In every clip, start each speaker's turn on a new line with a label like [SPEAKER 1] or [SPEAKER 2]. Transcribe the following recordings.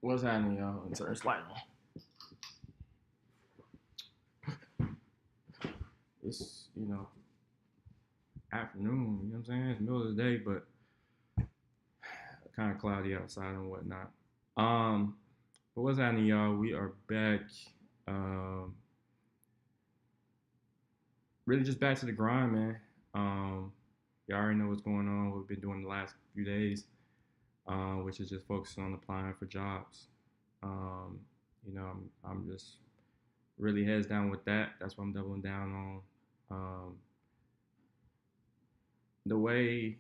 [SPEAKER 1] What's happening, y'all? Turn this light on. It's, afternoon, you know what I'm saying? It's the middle of the day, but kind of cloudy outside and whatnot. Um, but what's happening, y'all? We are back. Um, really just back to the grind, man. Y'all already know what's going on. What we've been doing the last few days, which is just focusing on applying for jobs. Um, I'm just really heads down with that. That's what I'm doubling down on. Um, the way,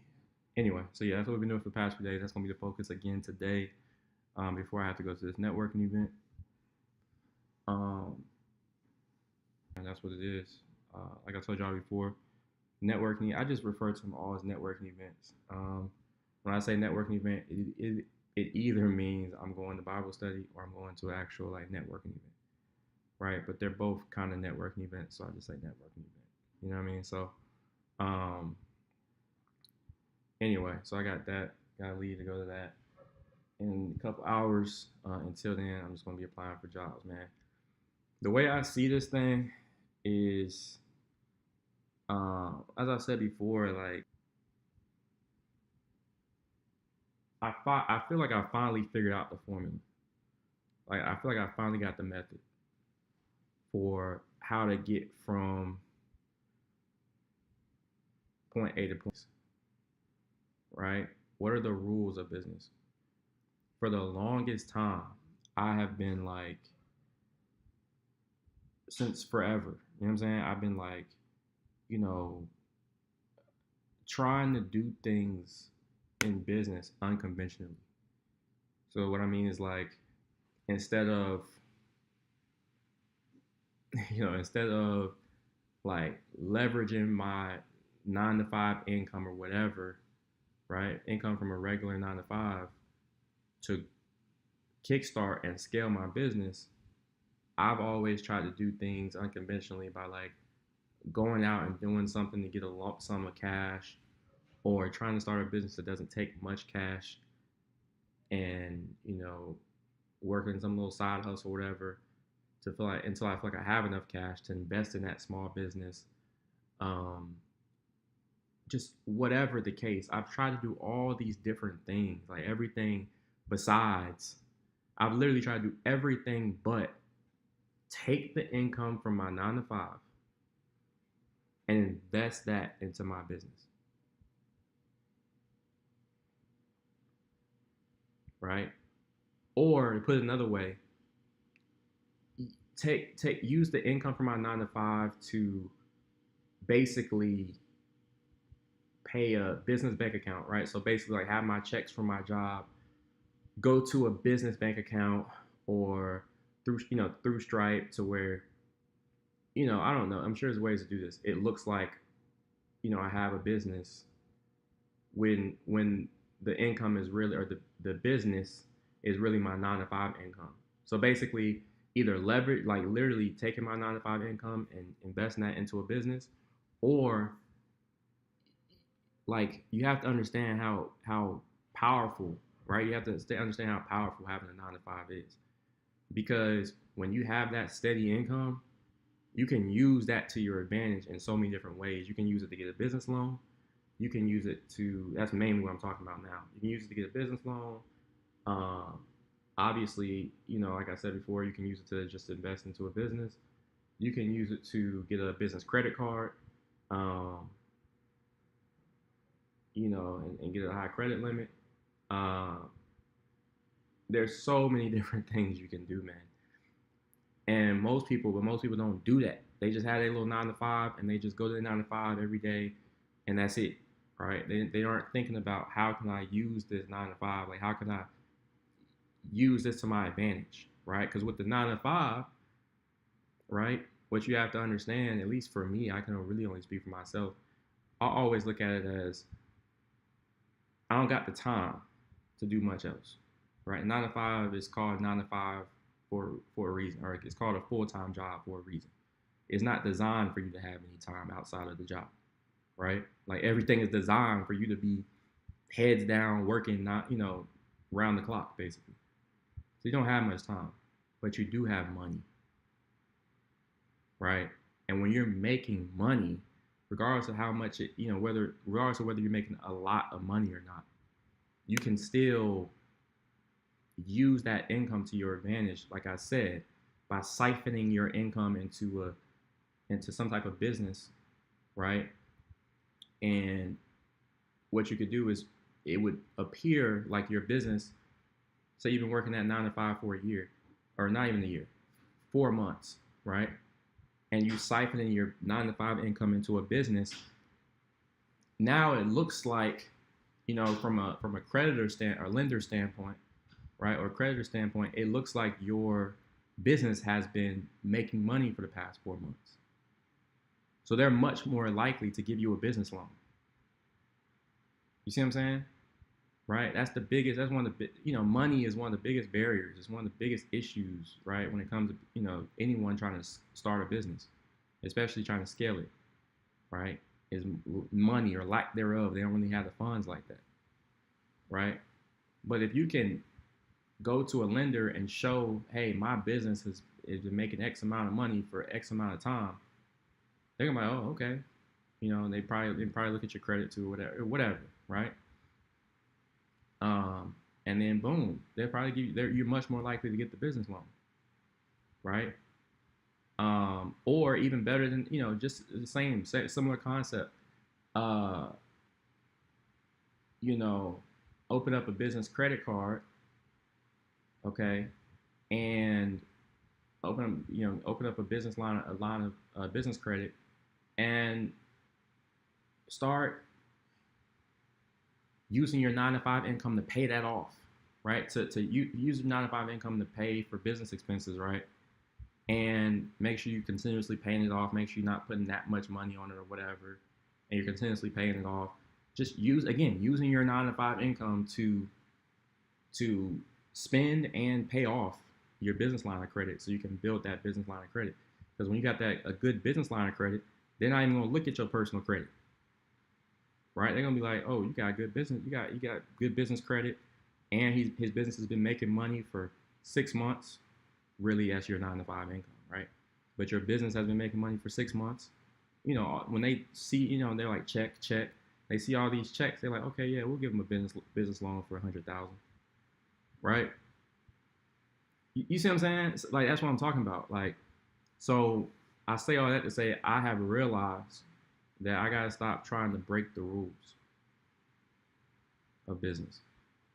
[SPEAKER 1] anyway, so yeah, that's what we've been doing for the past few days. That's gonna be the focus again today. Before I have to go to this networking event. Um, and that's what it is. Like I told y'all before, networking. I just refer to them all as networking events. When I say networking event, it either means I'm going to Bible study or I'm going to an actual like networking event, right? But they're both kind of networking events, so I just say networking event. You know what I mean? So, um, anyway, so I got that. Got to leave to go to that in a couple hours. Until then, I'm just gonna be applying for jobs, man. The way I see this thing is, as I said before, like I feel like I finally figured out the formula. Like I feel like I finally got the method for how to get from point A to point C, right? What are the rules of business? For the longest time, I have been like, since forever, you know what I'm saying? I've been like, you know, trying to do things in business unconventionally. So what I mean is like, instead of instead of like leveraging my 9 to 5 income or whatever, right? Income from a regular 9 to 5 to kickstart and scale my business, I've always tried to do things unconventionally by like going out and doing something to get a lump sum of cash, or trying to start a business that doesn't take much cash, and working some little side hustle or whatever to feel like, until I feel like I have enough cash to invest in that small business. Um, just whatever the case, I've tried to do all these different things, like everything besides. I've literally tried to do everything but take the income from my 9 to 5 and invest that into my business, right? Or to put it another way, take use the income from my 9 to 5 to basically pay a business bank account, right? So basically, like, have my checks from my job go to a business bank account, or through Stripe, to where, I don't know. I'm sure there's ways to do this. It looks like, I have a business when the income is really, or the business is really my 9 to 5 income. So basically, either leverage, like literally taking my 9 to 5 income and investing that into a business, or like, you have to understand how powerful, right? You have to understand how powerful having a 9 to 5 is, because when you have that steady income, you can use that to your advantage in so many different ways. You can use it to get a business loan. You can use it to, that's mainly what I'm talking about now. You can use it to get a business loan. Um, Obviously, like I said before, you can use it to just invest into a business. You can use it to get a business credit card, um, and get a high credit limit. Uh, there's so many different things you can do, man. And most people don't do that. They just have their little 9 to 5, and they just go to the 9 to 5 every day, and that's it, right? They aren't thinking about, how can I use this 9 to 5? Like, how can I use this to my advantage, right? Because with the 9 to 5, right, what you have to understand, at least for me, I can really only speak for myself. I always look at it as, I don't got the time to do much else, right? 9 to 5 is called 9 to 5 for a reason, or it's called a full-time job for a reason. It's not designed for you to have any time outside of the job, right? Like, everything is designed for you to be heads down working, not round the clock, basically. So you don't have much time, but you do have money, right? And when you're making money, regardless of how much it, whether regardless of whether you're making a lot of money or not, you can still use that income to your advantage, like I said, by siphoning your income into some type of business, right? And what you could do is it would appear like your business, say you've been working at 9 to 5 for a year, or not even a year, 4 months, right? And you siphoning your 9 to 5 income into a business. Now it looks like, from a creditor stand or lender standpoint, right, or creditor standpoint, it looks like your business has been making money for the past 4 months. So they're much more likely to give you a business loan. You see what I'm saying? Right? That's the biggest. That's one of the money is one of the biggest barriers. It's one of the biggest issues, right, when it comes to anyone trying to start a business, especially trying to scale it, right? Is money or lack thereof. They don't really have the funds like that, right? But if you can go to a lender and show, hey, my business is been making X amount of money for X amount of time, they're gonna be like, oh, okay. They probably look at your credit too, whatever, right? And then boom, they'll probably give you. You're much more likely to get the business loan, right? Or even better than just the same similar concept. Uh, you know, open up a business credit card, okay, and open up a line of business credit, and start using your 9 to 5 income to pay that off, right? To use your 9 to 5 income to pay for business expenses, right? And make sure you're continuously paying it off. Make sure you're not putting that much money on it or whatever, and you're continuously paying it off. Just using your 9 to 5 income to spend and pay off your business line of credit, so you can build that business line of credit. Because when you got a good business line of credit, they're not even gonna look at your personal credit, right? They're gonna be like, oh, you got good business, you got good business credit, and his business has been making money for 6 months. Really, that's your 9 to 5 income, right? But your business has been making money for 6 months. When they see, they're like, check. They see all these checks, they're like, okay, yeah, we'll give them a business loan for 100,000, right? You see what I'm saying? Like, that's what I'm talking about. Like, so I say all that to say I have realized that I gotta stop trying to break the rules of business.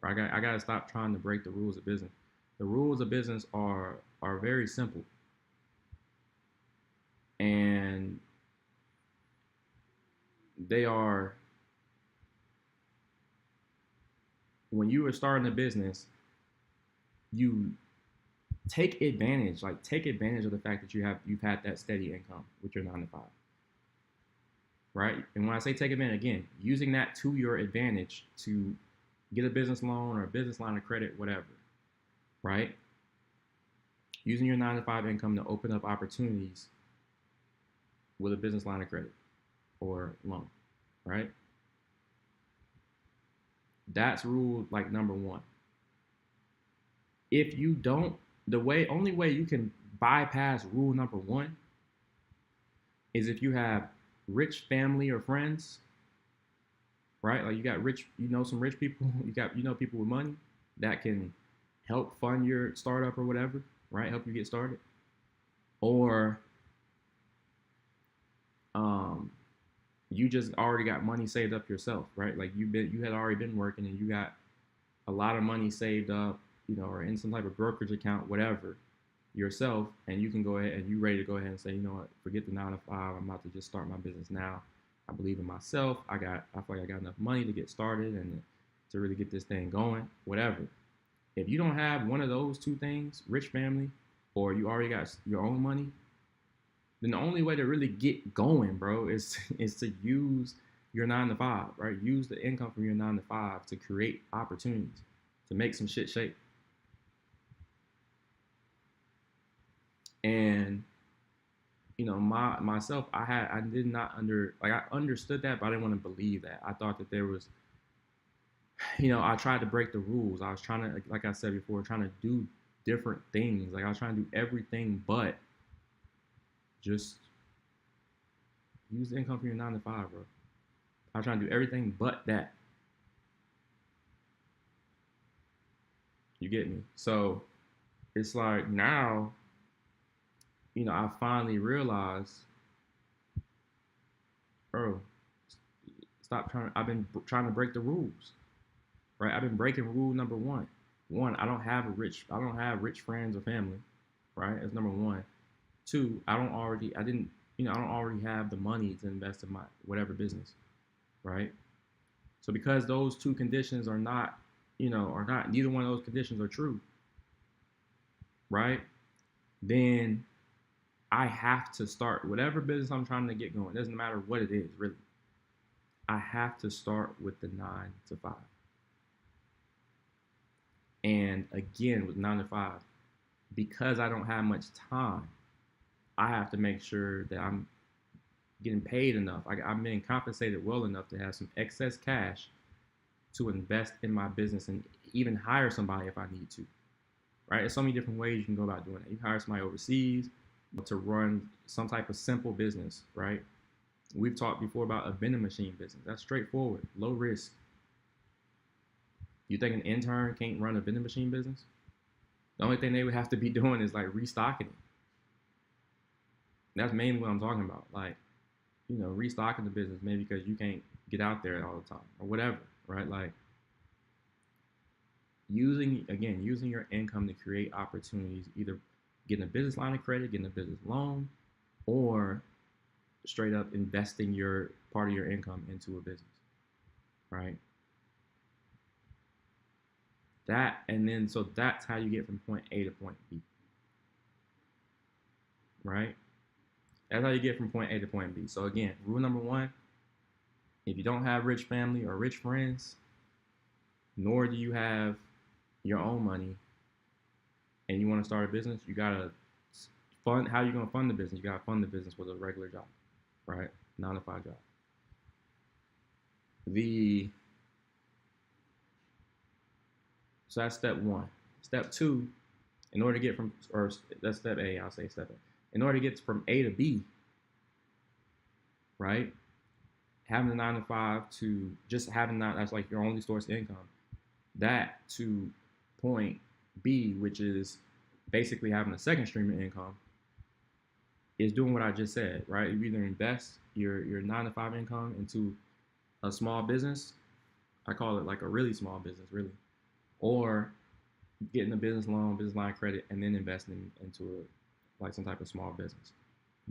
[SPEAKER 1] Or I gotta stop trying to break the rules of business. The rules of business are very simple, and they are, when you are starting a business, you take advantage of the fact that you've had that steady income with your 9 to 5, right? And when I say take advantage, again, using that to your advantage to get a business loan or a business line of credit, whatever, right? Using your 9 to 5 income to open up opportunities with a business line of credit or loan, right? That's rule like number one. If you don't, only way you can bypass rule number one is if you have rich family or friends, right? Like, you got rich, some rich people, people with money that can help fund your startup or whatever, right? Help you get started. Or you just already got money saved up yourself, right? Like, you had already been working and you got a lot of money saved up, or in some type of brokerage account, whatever, yourself, and you can go ahead and you ready to go ahead and say, you know what, forget the 9 to 5. I'm about to just start my business now. I believe in myself. I feel like I got enough money to get started and to really get this thing going, whatever. If you don't have one of those two things, rich family, or you already got your own money, then the only way to really get going, bro, is to use your 9 to 5, right? Use the income from your 9 to 5 to create opportunities, to make some shit shake. And myself, I did not I understood that, but I didn't want to believe that. I thought that there was, I tried to break the rules. I was trying to, like I said before, trying to do different things. Like I was trying to do everything but just use the income from your 9 to 5, bro. I was trying to do everything but that. You get me? So it's like now, I finally realized, bro, stop trying. I've been trying to break the rules, right? I've been breaking rule number one. One, I don't have rich friends or family, right? That's number one. Two, I don't already have the money to invest in my whatever business, right? So because those two conditions are not, neither one of those conditions are true, right? Then I have to start whatever business I'm trying to get going. It doesn't matter what it is, really. I have to start with the 9 to 5. And again, with 9 to 5, because I don't have much time, I have to make sure that I'm getting paid enough. I'm being compensated well enough to have some excess cash to invest in my business and even hire somebody if I need to. Right? There's so many different ways you can go about doing that. You hire somebody overseas to run some type of simple business, right? We've talked before about a vending machine business. That's straightforward, low risk. You think an intern can't run a vending machine business? The only thing they would have to be doing is like restocking it. That's mainly what I'm talking about. Like, restocking the business, maybe because you can't get out there all the time or whatever, right? Like, using your income to create opportunities, either getting a business line of credit, getting a business loan, or straight up investing your part of your income into a business, right? So that's how you get from point A to point B, right? That's how you get from point A to point B. So again, rule number one, if you don't have rich family or rich friends, nor do you have your own money, and you want to start a business, you gotta fund. How you gonna fund the business? You gotta fund the business with a regular job, right? 9 to 5 job. So that's step one. Step two, in order to get from, or that's step A, I'll say step A. In order to get from A to B, right? Having the 9 to 5 to just having that's like your only source of income. That to point B, which is basically having a second stream of income, is doing what I just said, right? You either invest your 9 to 5 income into a small business. I call it like a really small business, really, or getting a business loan, business line of credit, and then investing into like some type of small business,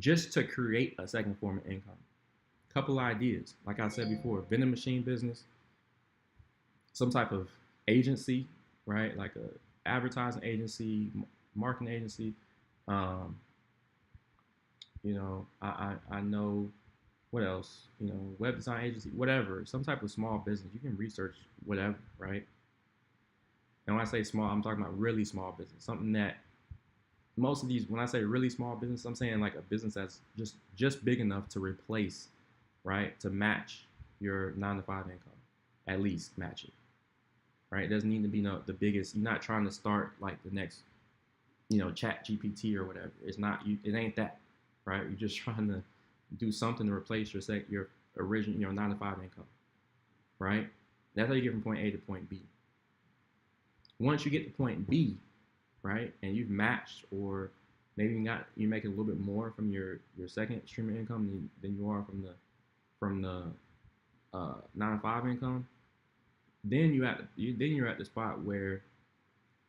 [SPEAKER 1] just to create a second form of income. Couple ideas, like I said before, vending machine business, some type of agency, right? Like a advertising agency, marketing agency. I know what else, web design agency, whatever, some type of small business. You can research whatever, right? And when I say small, I'm talking about really small business, something that most of these, when I say really small business, I'm saying like a business that's just big enough to replace, right, to match your 9 to 5 income, at least match it, right? It doesn't need to be the biggest. You're not trying to start like the next, Chat GPT or whatever. It's not you. It ain't that, right? You're just trying to do something to replace your original 9 to 5 income, right? That's how you get from point A to point B. Once you get to point B, right, and you've matched, or maybe you're making a little bit more from your second stream of income than you are from the 9 to 5 income, then you're at the spot where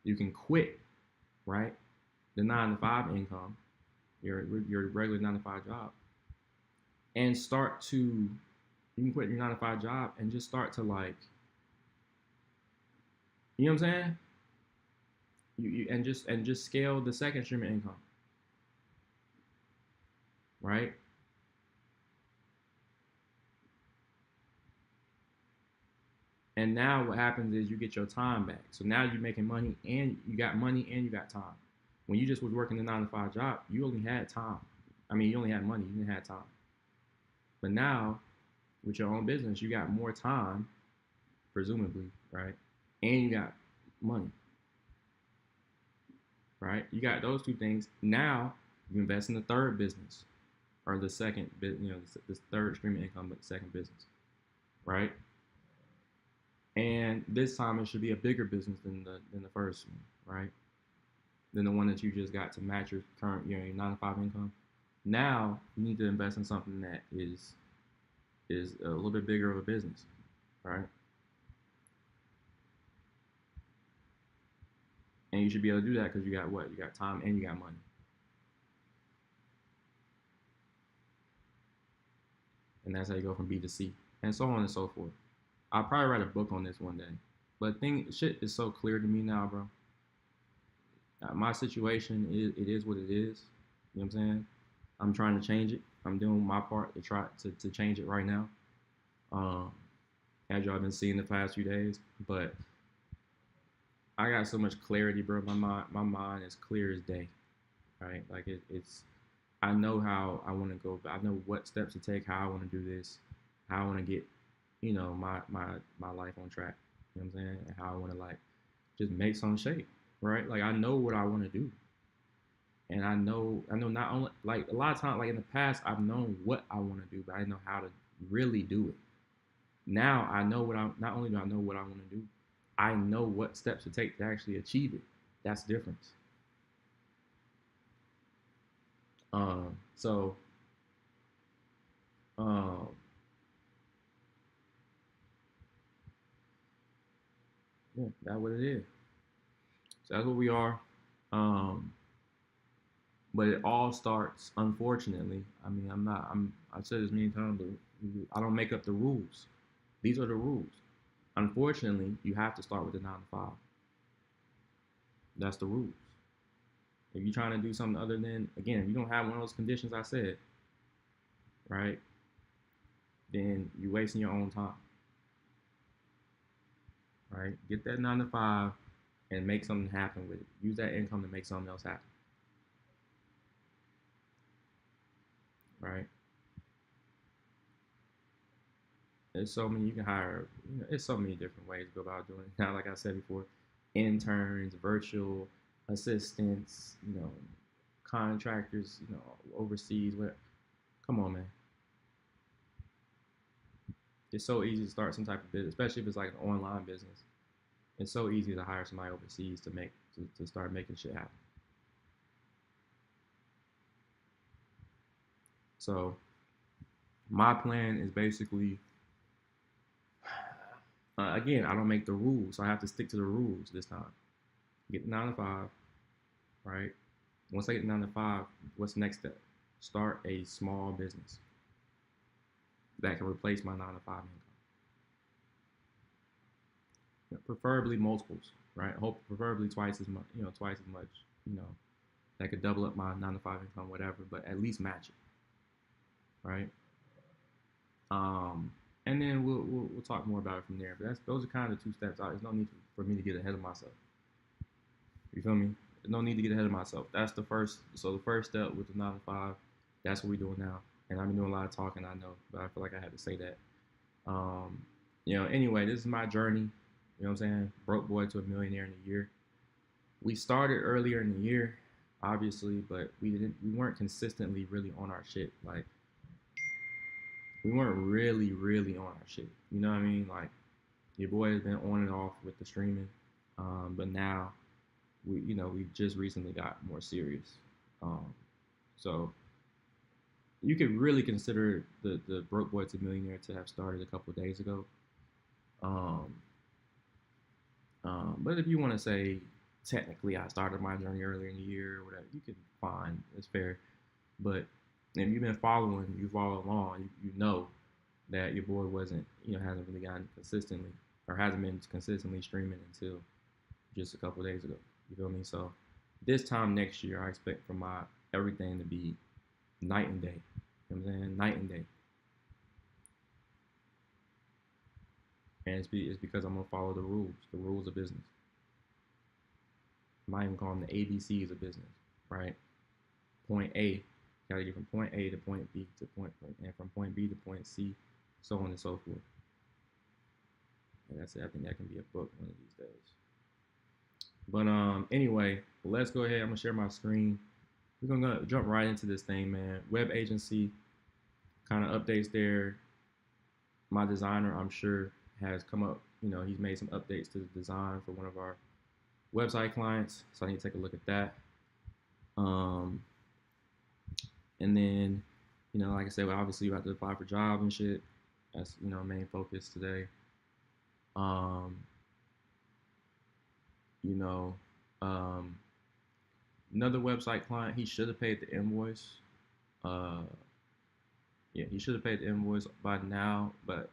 [SPEAKER 1] you can quit, right, the 9 to 5 income, your regular 9 to 5 job, and you can quit your 9 to 5 job and just start to, like, you know what I'm saying? And just scale the second stream of income, right? And now what happens is you get your time back. So now you're making money, and you got money, and you got time. When you just was working the 9 to 5 job, you only had time. I mean, you only had money, you didn't have time. But now, with your own business, you got more time, presumably, right? And you got money. right? You got those two things. Now you invest in the third business or the second, the third stream of income, but the second business, right? And this time it should be a bigger business than the first one, right? Than the one that you just got to match your current, your 9 to 5 income. Now you need to invest in something that is a little bit bigger of a business, right? And you should be able to do that because you got what? You got time and you got money. And that's how you go from B to C, and so on and so forth. I'll probably write a book on this one day. But shit is so clear to me now, bro. My situation is what it is. You know what I'm saying? I'm trying to change it. I'm doing my part to try to change it right now. Um, as y'all been seeing the past few days, but I got so much clarity, bro. My mind is clear as day, right? Like it's I know how I want to go. I know what steps to take, how I want to do this, how I want to get, my life on track. You know what I'm saying? And how I want to like just make some shape, right? Like I know what I want to do, and I know not only like a lot of times like in the past I've known what I want to do, but I didn't know how to really do it. Now I know what I not only do I know what I want to do, I know what steps to take to actually achieve it. That's the difference. So um, yeah, that's what it is. So that's what we are. Um, but it all starts, unfortunately. I mean, I've said this many times, but I don't make up the rules. These are the rules. Unfortunately, you have to start with the 9 to 5. That's the rules. If you're trying to do something other than, again, if you don't have one of those conditions I said, right, then you're wasting your own time, right? Get that 9 to 5 and make something happen with it. Use that income to make something else happen, right? There's so many you can hire. There's so many different ways to go about doing it. Now, like I said before, interns, virtual assistants, contractors, overseas. What? Come on, man. It's so easy to start some type of business, especially if it's like an online business. It's so easy to hire somebody overseas to start making shit happen. So my plan is basically, again, I don't make the rules, so I have to stick to the rules this time. Get 9 to 5, right? Once I get 9 to 5, what's the next step? Start a small business that can replace my 9 to 5 income. Preferably multiples, right? Hope preferably twice as much, twice as much, you know, that could double up my 9 to 5 income, whatever, but at least match it, right? Um, and then we'll talk more about it from there. But those are kind of the two steps. There's no need for me to get ahead of myself. You feel me? There's no need to get ahead of myself. That's the first. So the first step with the 9 to 5, that's what we're doing now. And I've been doing a lot of talking, I know, but I feel like I had to say that. Um, anyway, this is my journey. You know what I'm saying? Broke boy to a millionaire in a year. We started earlier in the year, obviously, but we weren't consistently really on our shit. Like we weren't really on our shit. You know what I mean? Like your boy has been on and off with the streaming, but now we just recently got more serious. Um, so you could really consider the broke boy to millionaire to have started a couple of days ago. Um, but if you want to say technically I started my journey earlier in the year or whatever, you can fine, it's fair. But if you've been following, you follow along, you know that your boy wasn't, hasn't really gotten consistently or hasn't been consistently streaming until just a couple of days ago. You feel me? So this time next year, I expect for my everything to be night and day. You know what I'm saying? Night and day. And it's because I'm gonna follow the rules of business. I might even call them the ABCs of business, right? Point A, gotta get from point A to point B to and from point B to point C, so on and so forth. And that's it. I think that can be a book one of these days. But anyway, let's go ahead. I'm gonna share my screen. We're gonna jump right into this thing, man. Web agency kind of updates there. My designer, I'm sure, has come up. He's made some updates to the design for one of our website clients. So I need to take a look at that. Um, and then, like I said, well, obviously you have to apply for jobs and shit. That's main focus today. Um, you know, um, another website client, he should have paid the invoice. Uh, yeah, he should have paid the invoice by now, but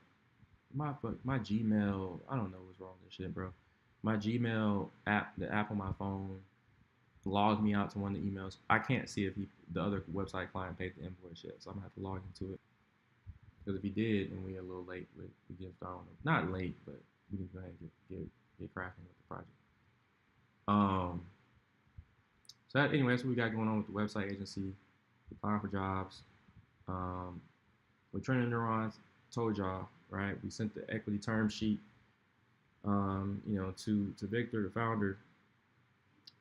[SPEAKER 1] my Gmail, I don't know what's wrong with this shit, bro. My Gmail app, the app on my phone, logged me out to one of the emails. I can't see if the other website client paid the invoice yet, so I'm gonna have to log into it. Because if he did, and we're a little late with getting started on it. Not late, but we can go ahead and get cracking with the project. Um, so anyway, that's what we got going on with the website agency. Applying for jobs. Um, with Training Neurons, told y'all, right? We sent the equity term sheet, to Victor, the founder,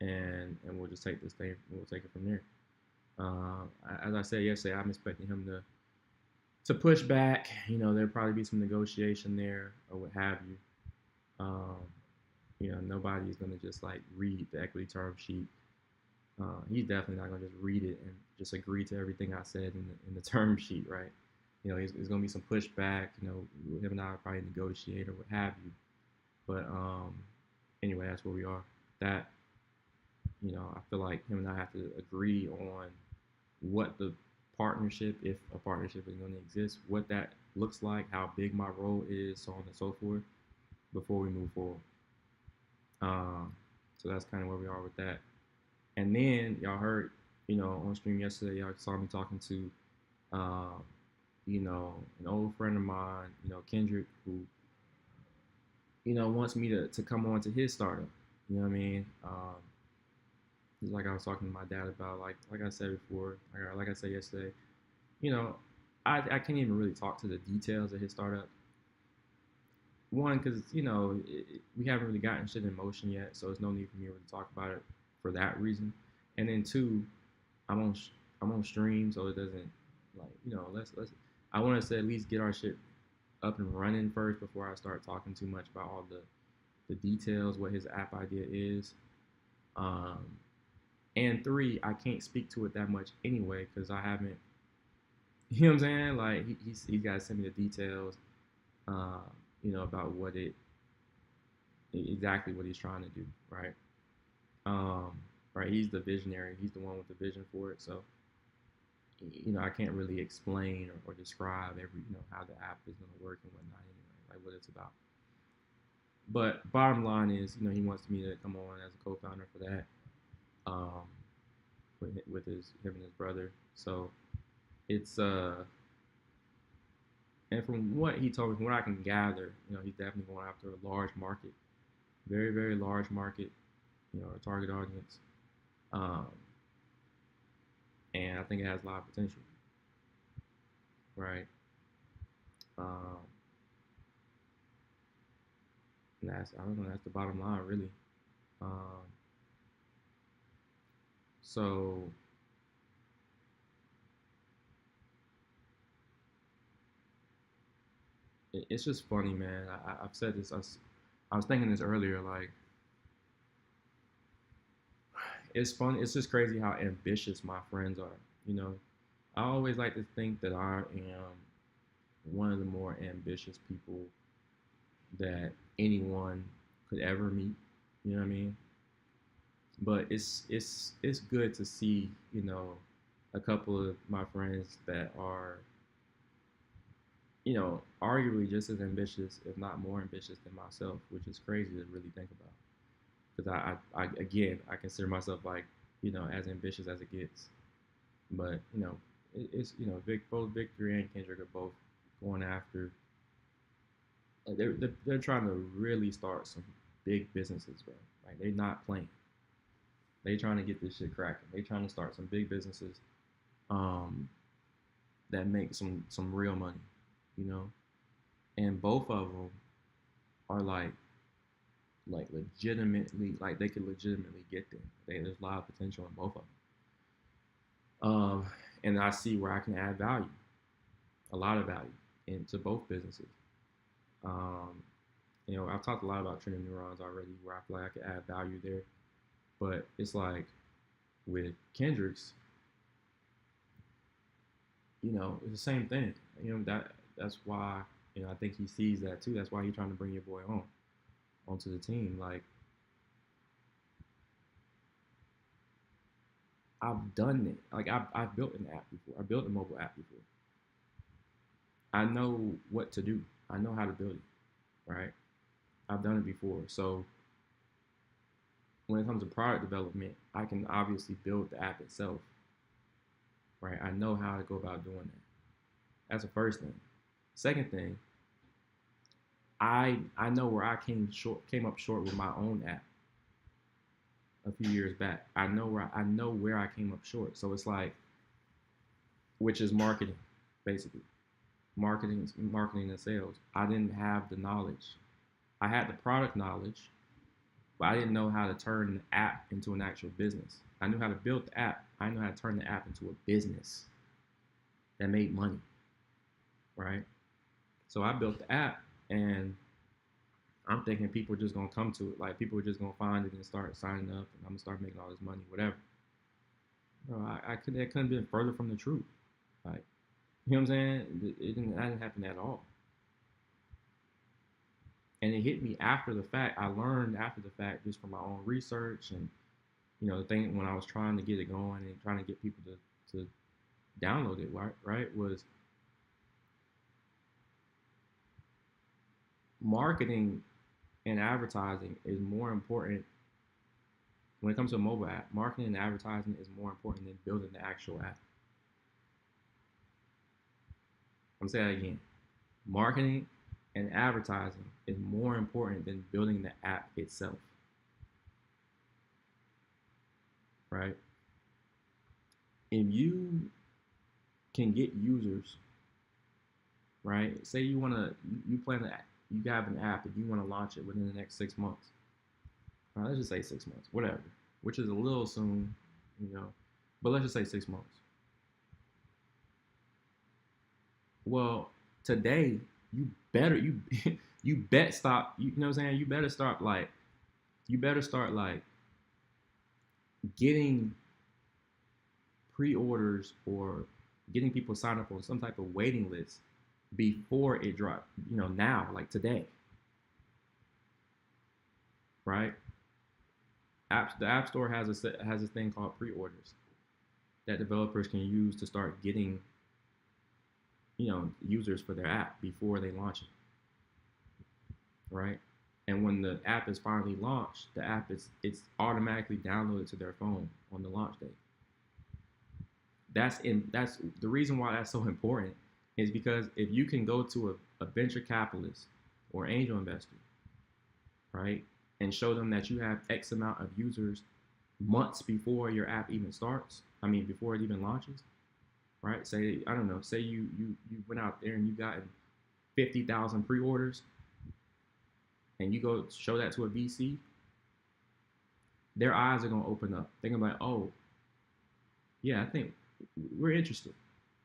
[SPEAKER 1] and we'll just take this thing. We'll take it from there. As I said yesterday, I'm expecting him to push back. There'll probably be some negotiation there or what have you. Nobody's gonna just like read the equity term sheet. He's definitely not gonna just read it and just agree to everything I said in the term sheet, right? There's gonna be some pushback. Him and I will probably negotiate or what have you. But anyway, that's where we are. That I feel like him and I have to agree on what the partnership, if a partnership is going to exist, what that looks like, how big my role is, so on and so forth, before we move forward. So that's kind of where we are with that. And then y'all heard, on stream yesterday, y'all saw me talking to, an old friend of mine, Kendrick, who, wants me to come on to his startup. You know what I mean? Like I was talking to my dad about, like I said before, like I said yesterday, you know, I can't even really talk to the details of his startup. One, because we haven't really gotten shit in motion yet, so there's no need for me to really talk about it for that reason. And then two, I'm on I'm on stream, so it doesn't let's I want us to at least get our shit up and running first before I start talking too much about all the details, what his app idea is. Um, and three, I can't speak to it that much anyway because I haven't. You know what I'm saying? Like he's got to send me the details, uh, about what it exactly what he's trying to do, right? Um, right. He's the visionary. He's the one with the vision for it. So I can't really explain or describe every how the app is going to work and whatnot anyway, like what it's about. But bottom line is, he wants me to come on as a co-founder for that, um, with him and his brother. So it's and from what he told me, from what I can gather, he's definitely going after a large market, very very large market, a target audience, um, and I think it has a lot of potential, right? Um, and I don't know, that's the bottom line really. Um, so it's just funny, man. I've said this. I was thinking this earlier. Like, it's fun. It's just crazy how ambitious my friends are. You know, I always like to think that I am one of the more ambitious people that anyone could ever meet. You know what I mean? But it's good to see a couple of my friends that are arguably just as ambitious, if not more ambitious than myself, which is crazy to really think about. Because I again, I consider myself like, as ambitious as it gets. But it's both Victory and Kendrick are both going after. They're trying to really start some big businesses, bro. Like they're not playing. They trying to get this shit cracking. They trying to start some big businesses, um, that make some real money, you know. And both of them are like like legitimately, like they could legitimately get there. There's a lot of potential in both of them. And I see where I can add value, a lot of value into both businesses. Um, I've talked a lot about training neurons already, where I feel like I could add value there. But it's like with Kendricks, it's the same thing. That's why I think he sees that too. That's why he's trying to bring your boy onto the team. Like I've done it. Like I've built an app before. I built a mobile app before. I know what to do. I know how to build it. Right. I've done it before. So when it comes to product development, I can obviously build the app itself. Right. I know how to go about doing that. That's the first thing. Second thing, I know where I came up short with my own app a few years back. I know where I came up short. So it's like, which is marketing, basically. Marketing and sales. I didn't have the knowledge. I had the product knowledge, but I didn't know how to turn the app into an actual business. I knew how to build the app. I knew how to turn the app into a business that made money, right? So I built the app, and I'm thinking people are just gonna come to it. Like people are just gonna find it and start signing up, and I'm gonna start making all this money, whatever. Bro, that couldn't have been further from the truth. Like, you know what I'm saying? That didn't happen at all. And it hit me after the fact. I learned after the fact just from my own research and the thing when I was trying to get it going and trying to get people to download it, right, was marketing and advertising is more important when it comes to a mobile app. Marketing and advertising is more important than building the actual app. I'm saying that again. Marketing and advertising is more important than building the app itself. Right? If you can get users, right? Say you plan to you have an app and you want to launch it within the next 6 months. Let's just say 6 months, whatever, which is a little soon, but let's just say 6 months. Well, today you you bet stop. You know what I'm saying? You better start like getting pre-orders or getting people signed up on some type of waiting list before it drops. Now, like today, right? The App Store has a thing called pre-orders that developers can use to start getting users for their app before they launch it, right? And when the app is finally launched, it's automatically downloaded to their phone on the launch date. That's the reason why that's so important is because if you can go to a venture capitalist or angel investor, right, and show them that you have X amount of users months before your app even starts, before it even launches, right? Say, I don't know, say you went out there and you got 50,000 pre-orders and you go show that to a VC, their eyes are going to open up. They're going to be like, oh, yeah, I think we're interested,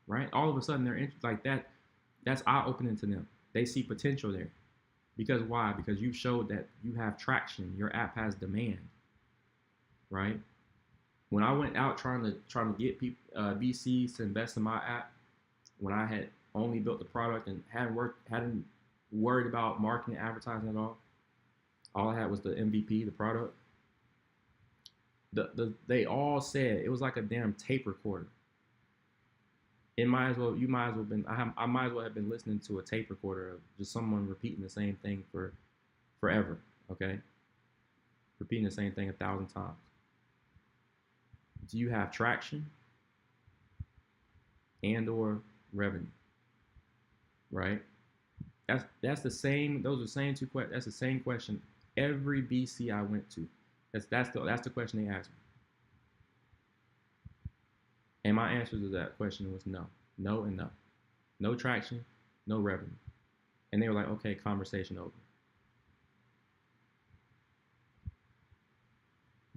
[SPEAKER 1] right? All of a sudden, they're interested like that. That's eye-opening to them. They see potential there. Because why? Because you showed that you have traction. Your app has demand, right? When I went out trying to get people, VCs to invest in my app, when I had only built the product and hadn't worried about marketing and advertising at all I had was the MVP, the product. They all said it was like a damn tape recorder. You might as well I might as well have been listening to a tape recorder of just someone repeating the same thing for forever. Okay, repeating the same thing 1,000 times. Do you have traction and or revenue? Right. That's the same. Those are the same two questions. That's the same question every VC I went to. That's the question they asked me. And my answer to that question was no, no, and no. No traction, no revenue. And they were like, okay, conversation over.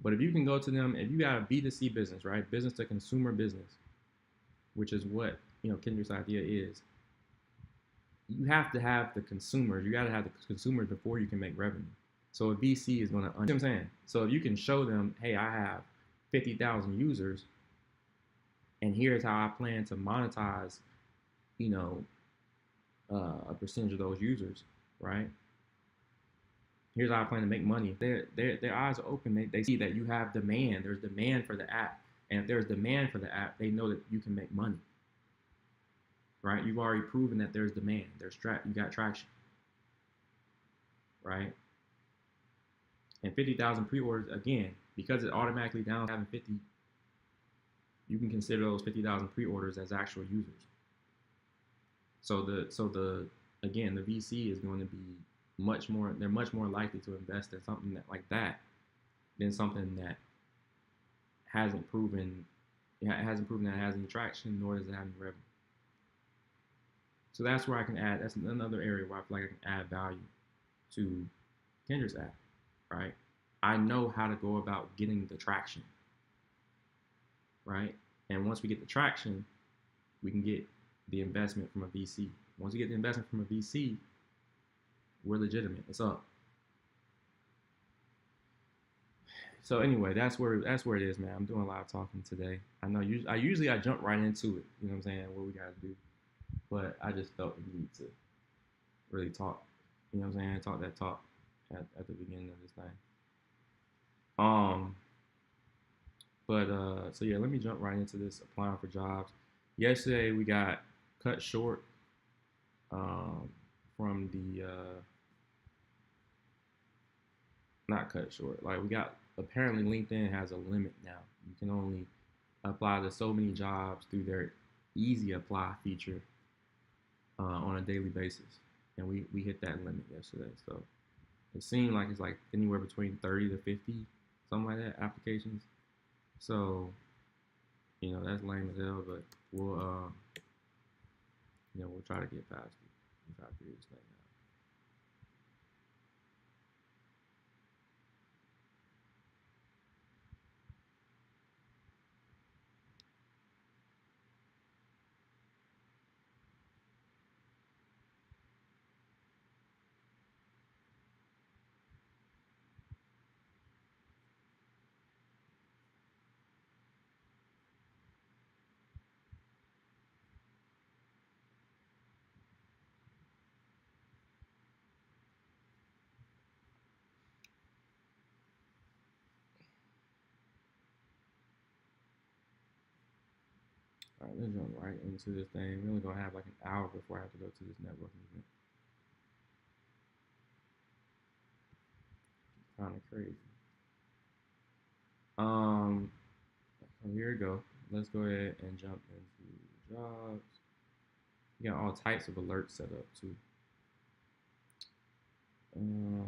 [SPEAKER 1] But if you can go to them, if you got a B2C business, right, business to consumer business, which is what Kendrick's idea is, you have to have the consumers. You got to have the consumers before you can make revenue. So a VC is going to, you know what I'm saying? So if you can show them, hey, I have 50,000 users, and here's how I plan to monetize, you know, a percentage of those users, right? Here's how I plan to make money. Their eyes are open. They see that you have demand. There's demand for the app. And if there's demand for the app, they know that you can make money, right? You've already proven that there's demand. You got traction, right? And 50,000 pre-orders, again, because it automatically down having 50, you can consider those 50,000 pre-orders as actual users. So the again, the VC is going to be they're much more likely to invest in something like that than something that hasn't proven that it has any traction, nor does it have any revenue. So that's where I can add. That's another area where I feel like I can add value to Kendrick's app, right? I know how to go about getting the traction, right? And once we get the traction, we can get the investment from a VC. Once we get the investment from a VC, we're legitimate. It's up. So anyway, that's where it is, man. I'm doing a lot of talking today. I know I usually jump right into it. You know what I'm saying? What we gotta do, but I just felt the need to really talk. You know what I'm saying? Talk that talk at the beginning of this thing. Um, but so yeah, let me jump right into this applying for jobs. Yesterday we got cut short from the not cut short. Like we got apparently LinkedIn has a limit now. You can only apply to so many jobs through their easy apply feature on a daily basis, and we hit that limit yesterday. So it seemed like it's like anywhere between 30 to 50, something like that, applications. So that's lame as hell, but we'll try to get past it. We'll try to figure this thing out. All right, let's jump right into this thing. We're only gonna have like an hour before I have to go to this networking event. Kind of crazy. So here we go. Let's go ahead and jump into jobs. You got all types of alerts set up too. Mm,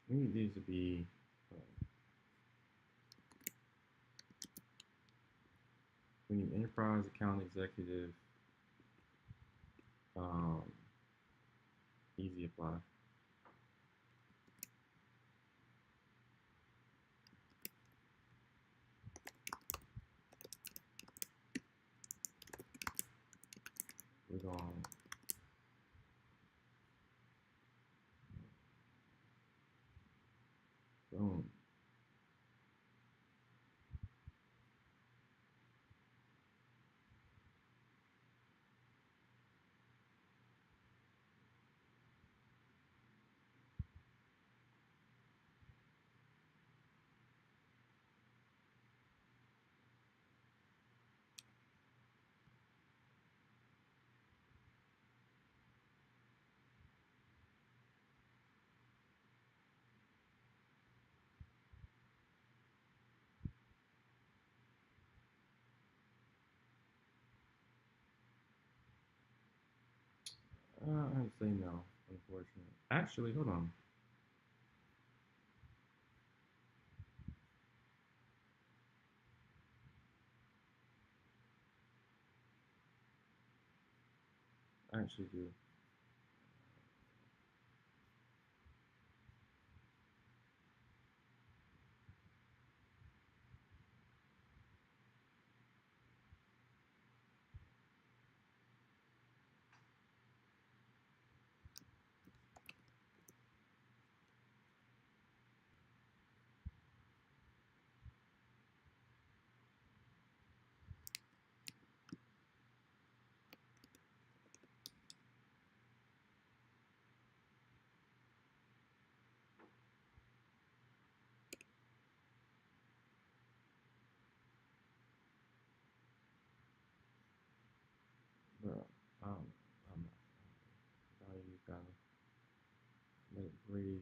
[SPEAKER 1] We need these to be. We need enterprise account executive. Um, easy apply. We're going. Boom. I'd say no, unfortunately. Actually, hold on. I actually do. But I'm you gotta let it breathe.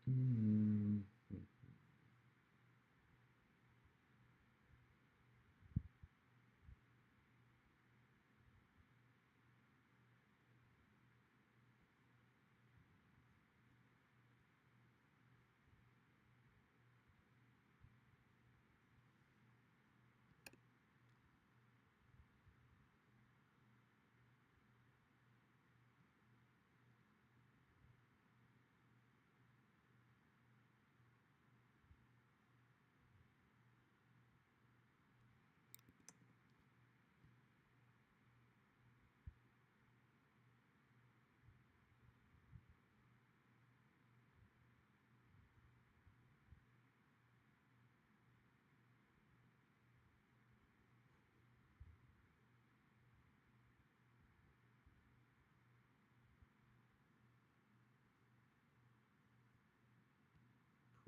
[SPEAKER 1] Mm.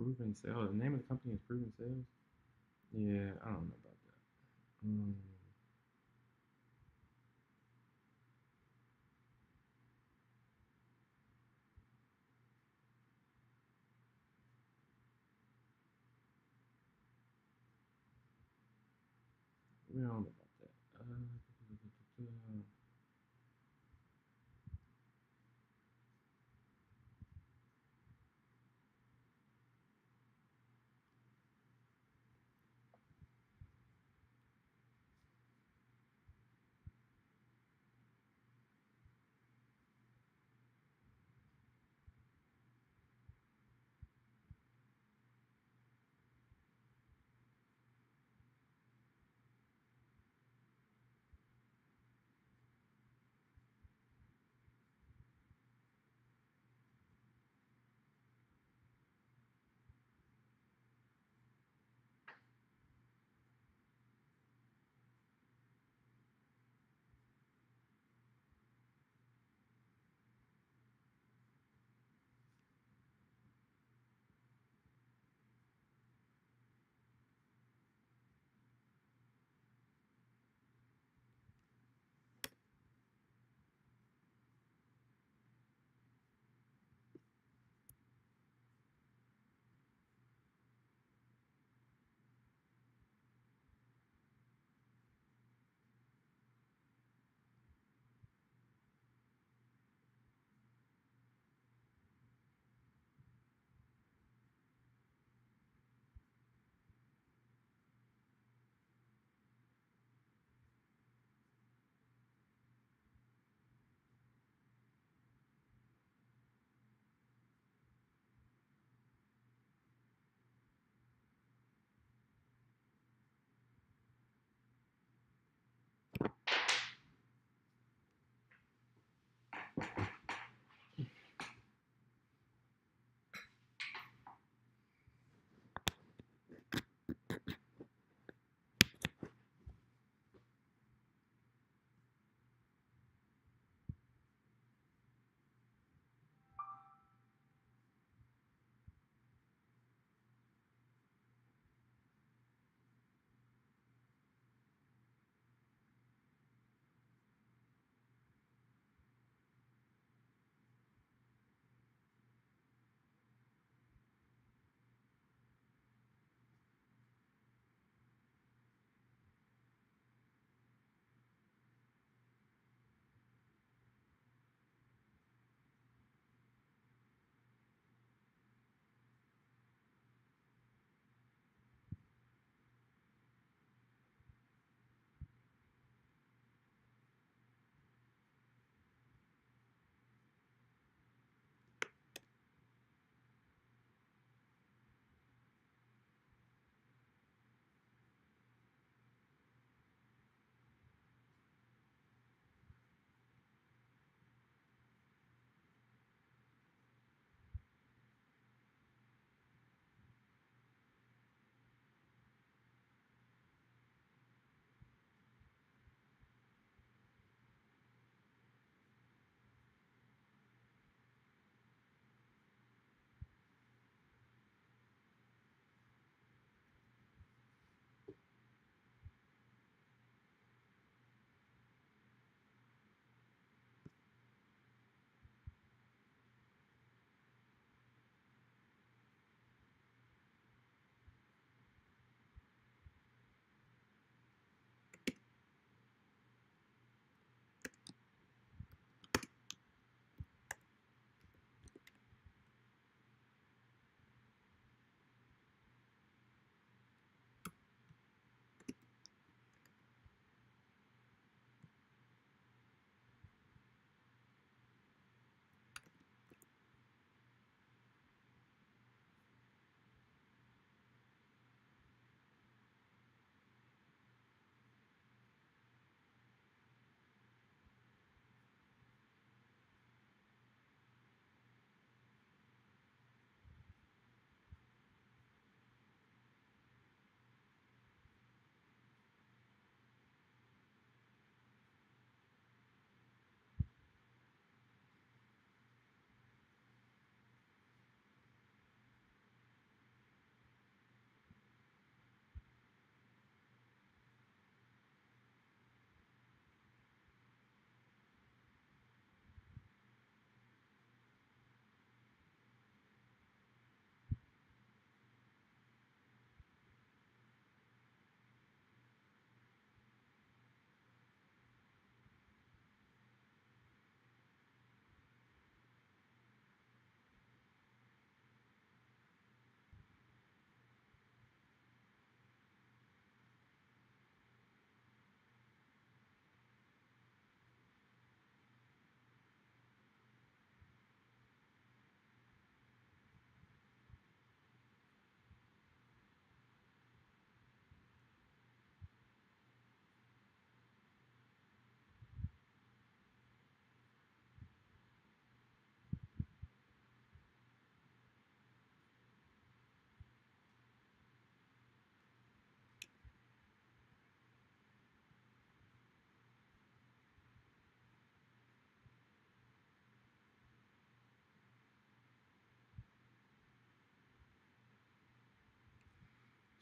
[SPEAKER 1] Proven Sales. The name of the company is Proven Sales. Yeah, I don't know about that. We don't know about that.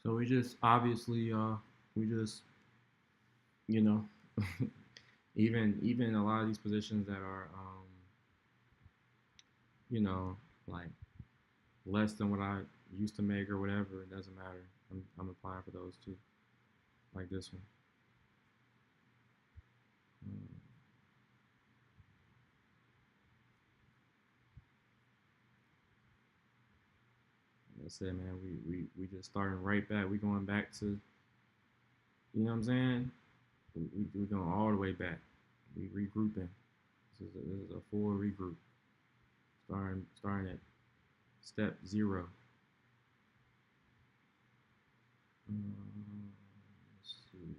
[SPEAKER 1] So we just obviously we just you know even a lot of these positions that are you know like less than what I used to make or whatever, it doesn't matter. I'm applying for those too, like this one. Um, like I said, man, we just starting right back. We going back to, you know what I'm saying? We going all the way back. We regrouping. This is a full regroup. Starting at step zero. Let's see.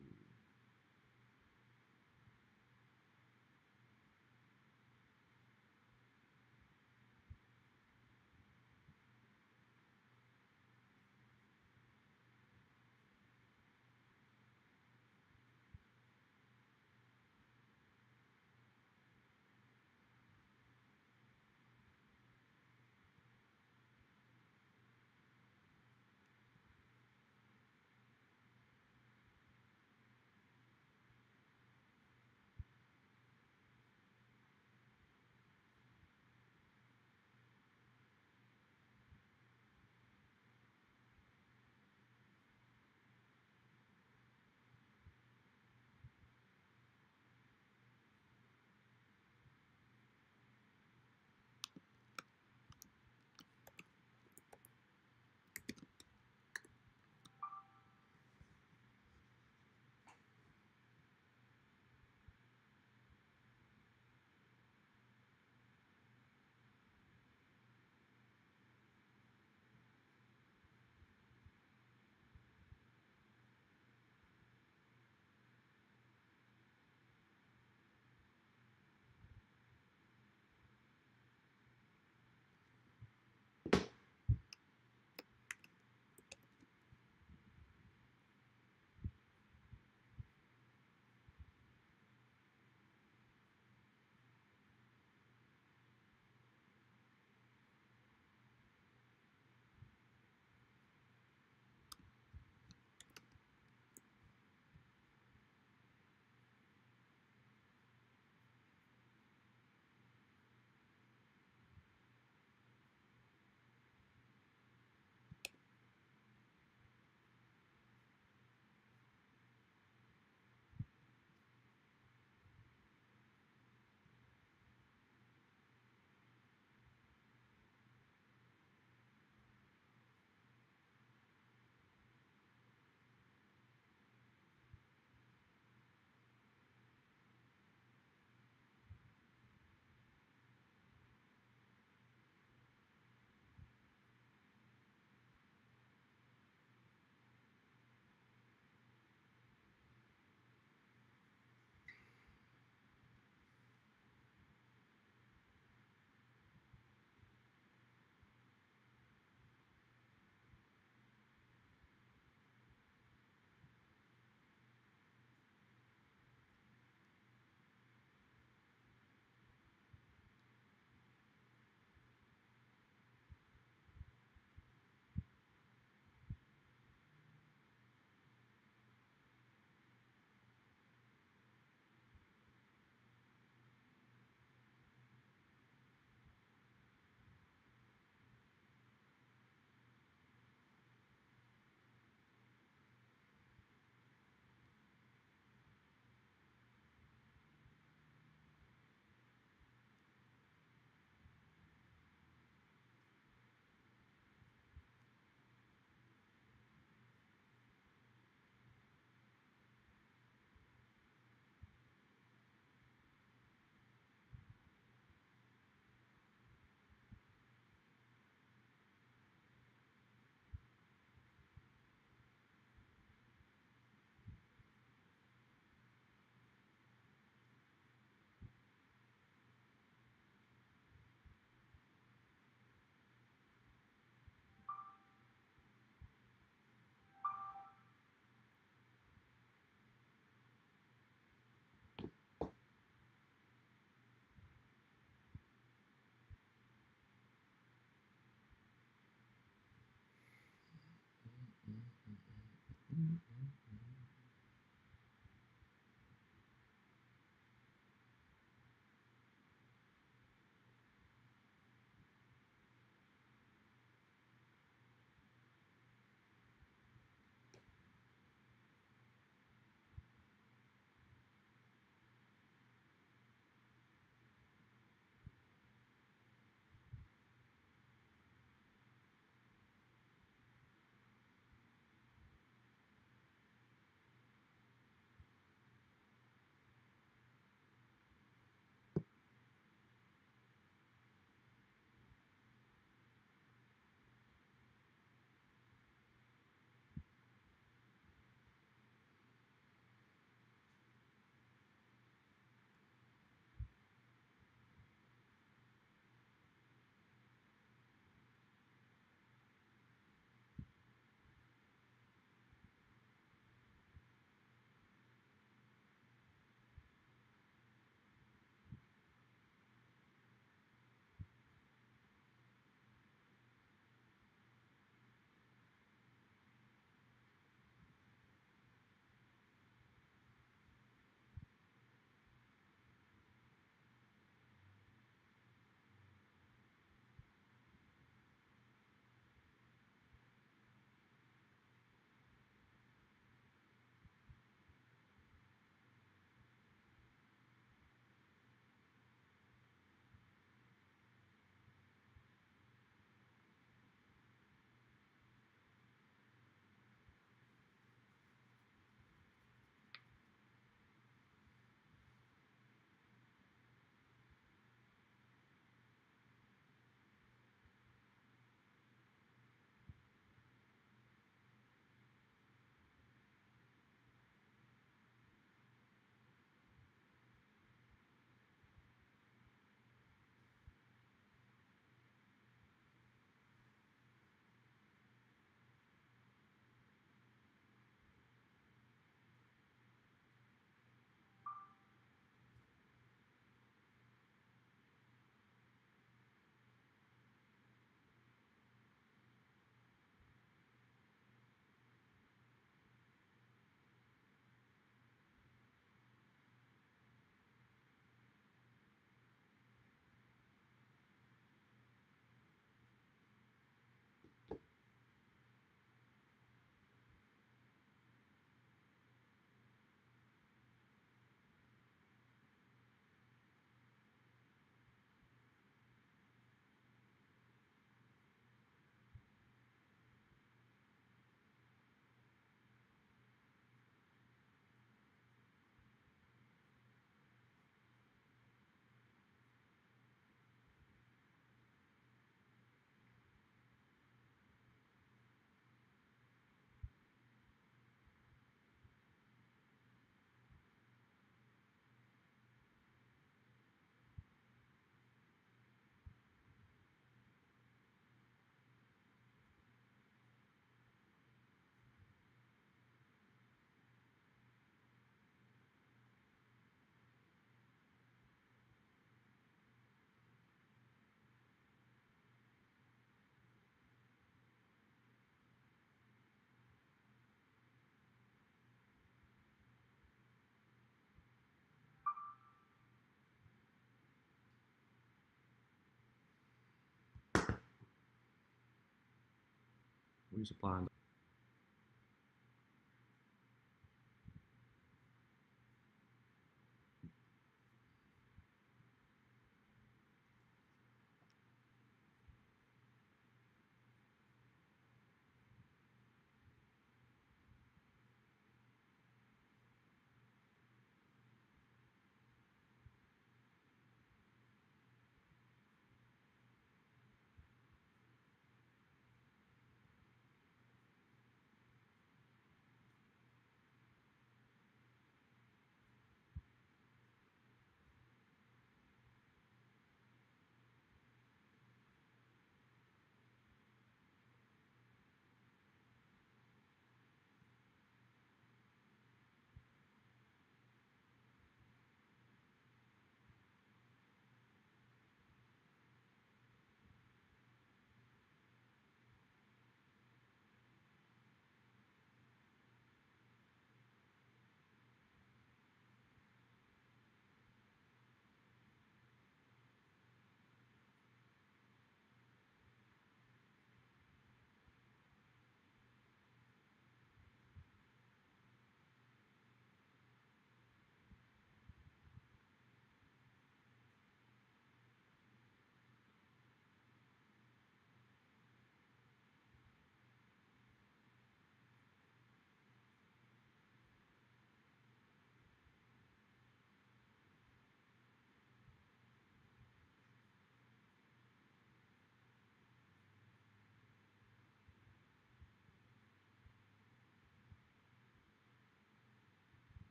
[SPEAKER 1] We supplying.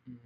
[SPEAKER 1] Mm.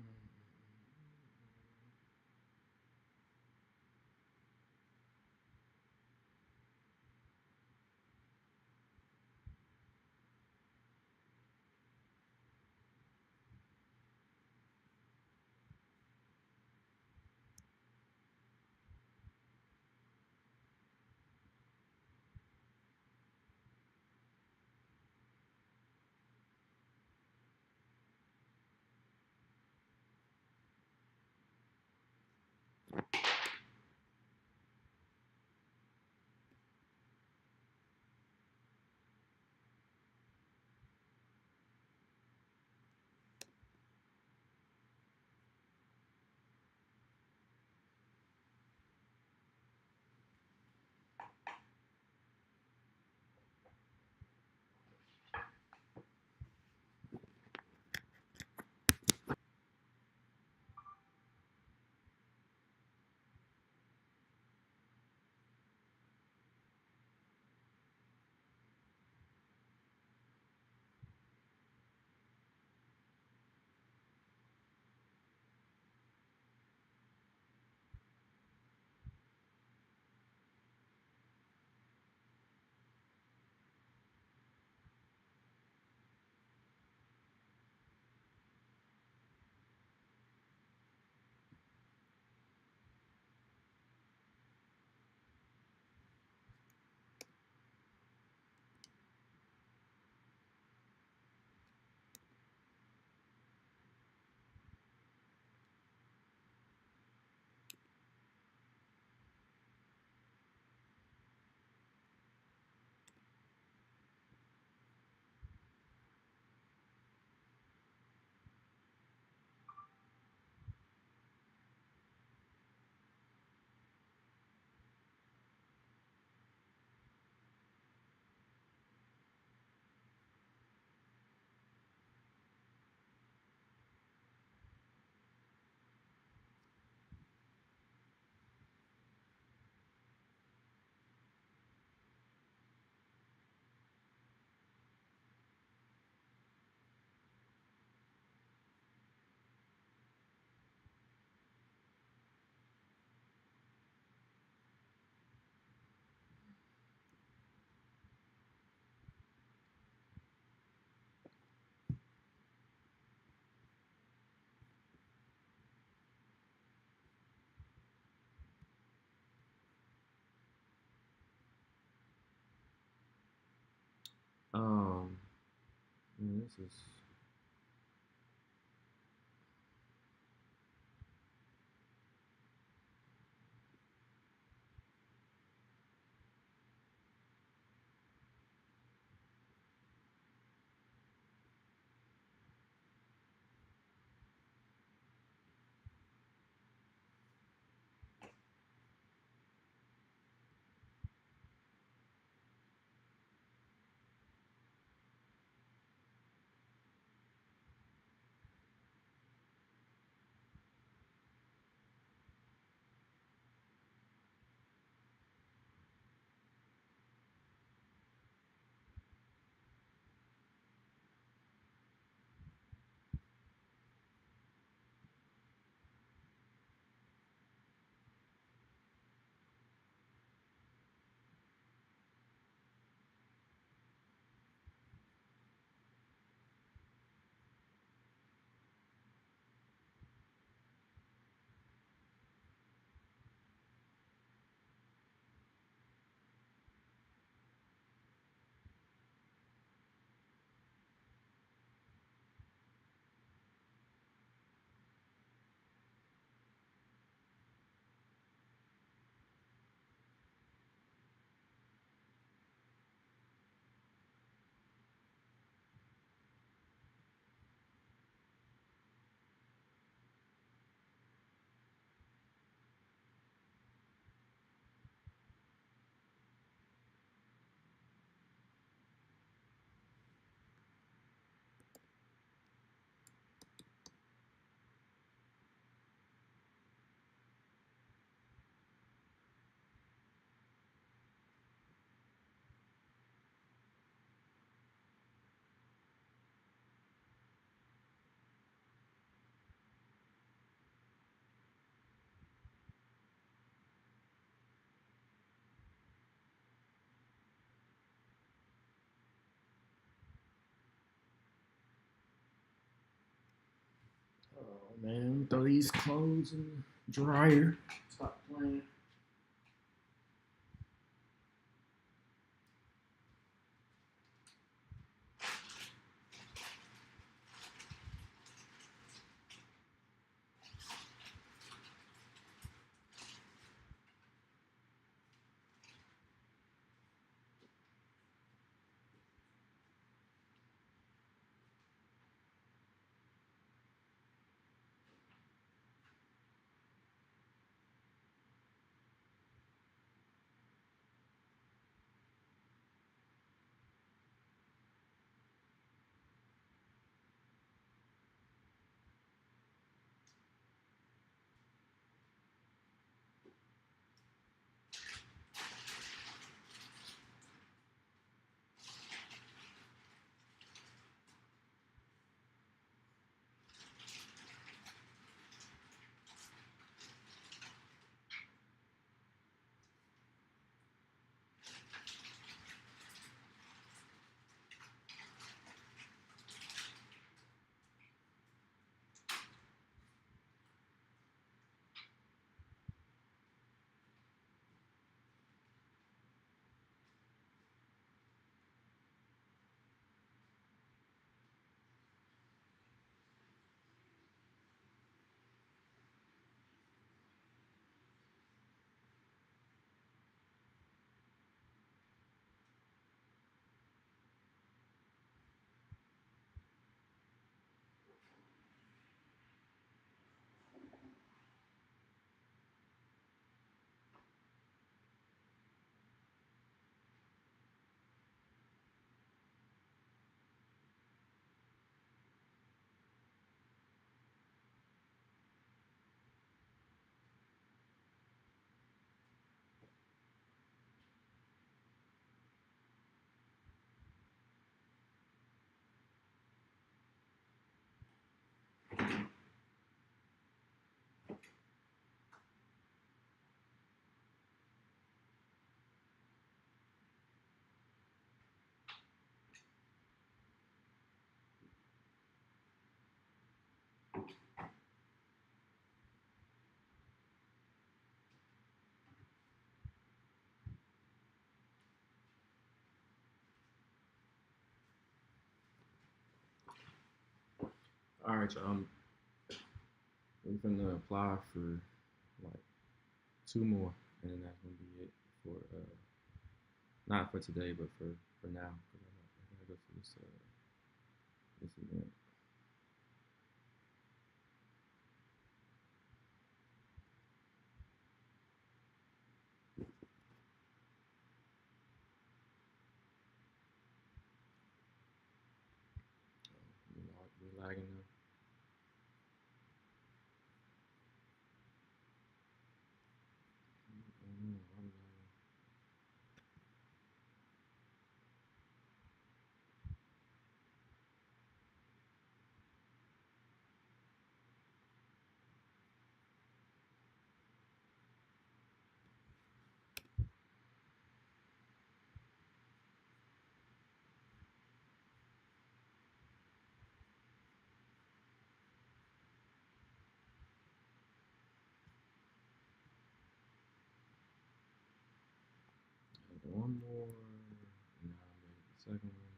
[SPEAKER 1] Um, this is Man, throw these clothes in the dryer. Stop playing. All right, y'all. We're gonna apply for like two more, and then that's gonna be it for not for today, but for now. 'Cause I gotta go to this event. We lagging now. One more. Now maybe the second one.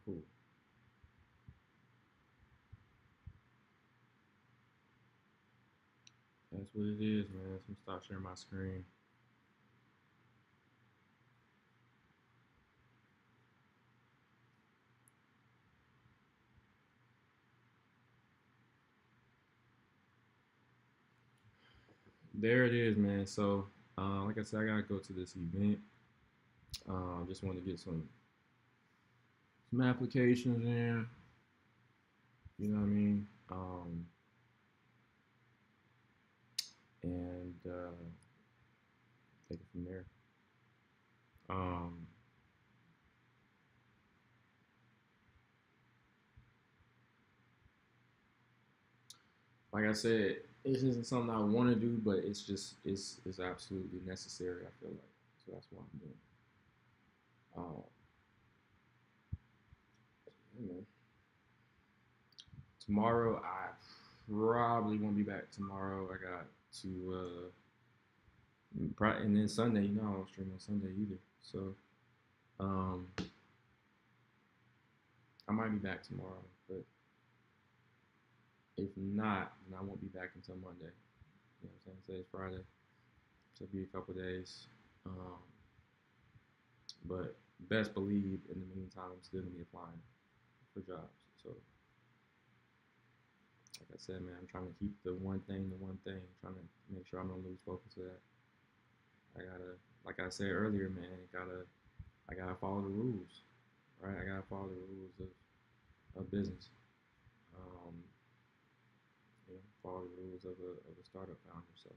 [SPEAKER 1] Cool. That's what it is, man. So I'm stop sharing my screen. There it is, man. So, like I said, I gotta go to this event. Just want to get some applications in. You know what I mean? And take it from there. Um, like I said, this isn't something I want to do, but it's absolutely necessary. I feel like so that's what I'm doing. You know, tomorrow I probably won't be back tomorrow. I got to and then Sunday. You know, I don't stream on Sunday either. So um, I might be back tomorrow, but if not, then I won't be back until Monday. You know what I'm saying? Today's Friday, so it'll be a couple days. Um, but best believe in the meantime, I'm still gonna be applying for jobs. So like I said, man, I'm trying to keep the one thing, trying to make sure I don't lose focus of that. I gotta, like I said earlier, man, I gotta follow the rules, right? I gotta follow the rules of business. Um, follow the rules of a startup founder. So